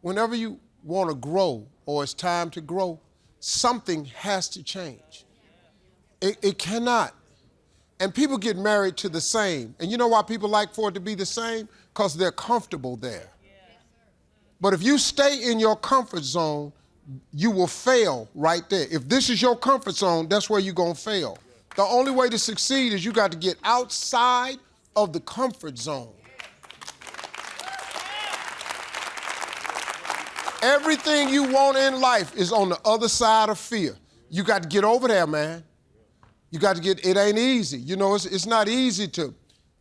whenever you want to grow or it's time to grow, something has to change. It cannot. And people get married to the same. And you know why people like for it to be the same? Because they're comfortable there. But if you stay in your comfort zone, you will fail right there. If this is your comfort zone, that's where you're going to fail. The only way to succeed is you got to get outside of the comfort zone. Everything you want in life is on the other side of fear. You got to get over there, man. You got to get, it ain't easy. You know, it's not easy to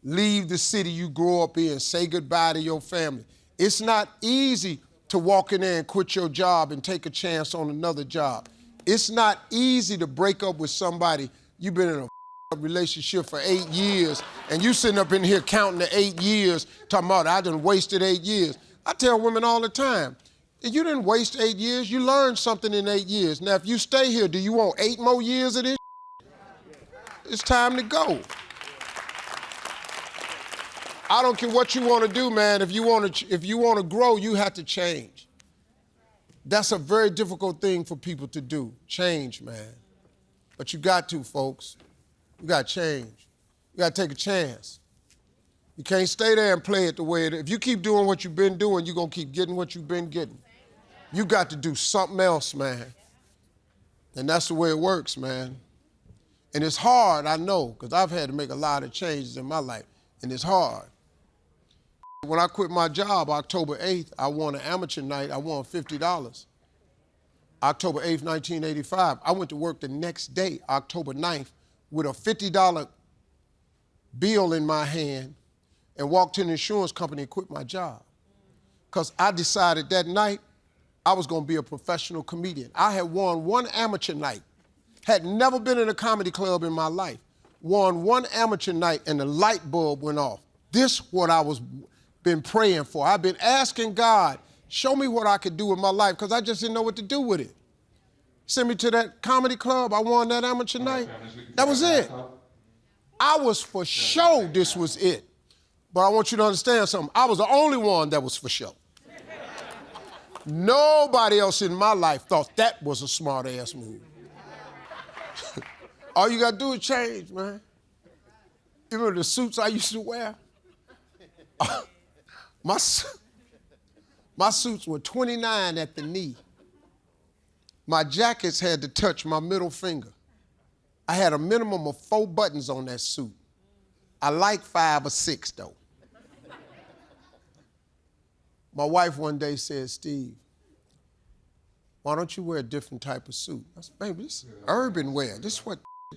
leave the city you grew up in, say goodbye to your family. It's not easy to walk in there and quit your job and take a chance on another job. It's not easy to break up with somebody. You've been in a relationship for 8 years, and you sitting up in here counting the 8 years, talking about, I done wasted 8 years. I tell women all the time, you didn't waste 8 years, you learned something in 8 years. Now, if you stay here, do you want 8 more years of this? It's time to go. I don't care what you want to do, man. If you want to grow, you have to change. That's a very difficult thing for people to do, change, man. But you got to, folks. You got to change. You got to take a chance. You can't stay there and play it the way it is. If you keep doing what you've been doing, you're going to keep getting what you've been getting. You got to do something else, man. And that's the way it works, man. And it's hard, I know, because I've had to make a lot of changes in my life, and it's hard. When I quit my job, October 8th, I won an amateur night. I won $50. October 8th, 1985. I went to work the next day, October 9th, with a $50 bill in my hand and walked to an insurance company and quit my job. Because I decided that night I was going to be a professional comedian. I had won one amateur night, had never been in a comedy club in my life, won one amateur night and the light bulb went off. This what I was been praying for. I've been asking God, show me what I could do with my life, because I just didn't know what to do with it. Sent me to that comedy club, I won that amateur night. That was it. I was for sure this was it. But I want you to understand something. I was the only one that was for sure. Nobody else in my life thought that was a smart ass move. All you gotta do is change, man. You remember the suits I used to wear? My suits were 29 at the knee. My jackets had to touch my middle finger. I had a minimum of 4 buttons on that suit. I like 5 or 6, though. My wife one day said, Steve, why don't you wear a different type of suit? I said, baby, this is urban wear. This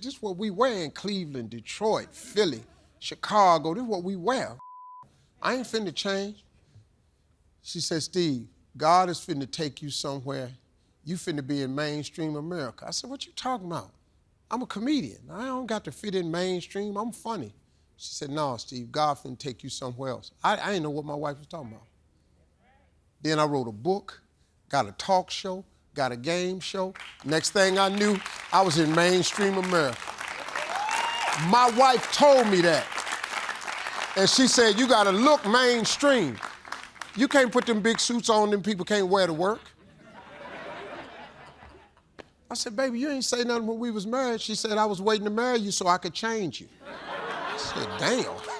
is what we wear in Cleveland, Detroit, Philly, Chicago. This is what we wear. I ain't finna change. She said, Steve, God is finna take you somewhere. You finna be in mainstream America. I said, what you talking about? I'm a comedian. I don't got to fit in mainstream. I'm funny. She said, no, Steve, God finna take you somewhere else. I didn't know what my wife was talking about. Then I wrote a book, got a talk show, got a game show. Next thing I knew, I was in mainstream America. My wife told me that. And she said, you gotta look mainstream. You can't put them big suits on, them people can't wear to work. I said, baby, you ain't say nothing when we was married. She said, I was waiting to marry you so I could change you. I said, damn.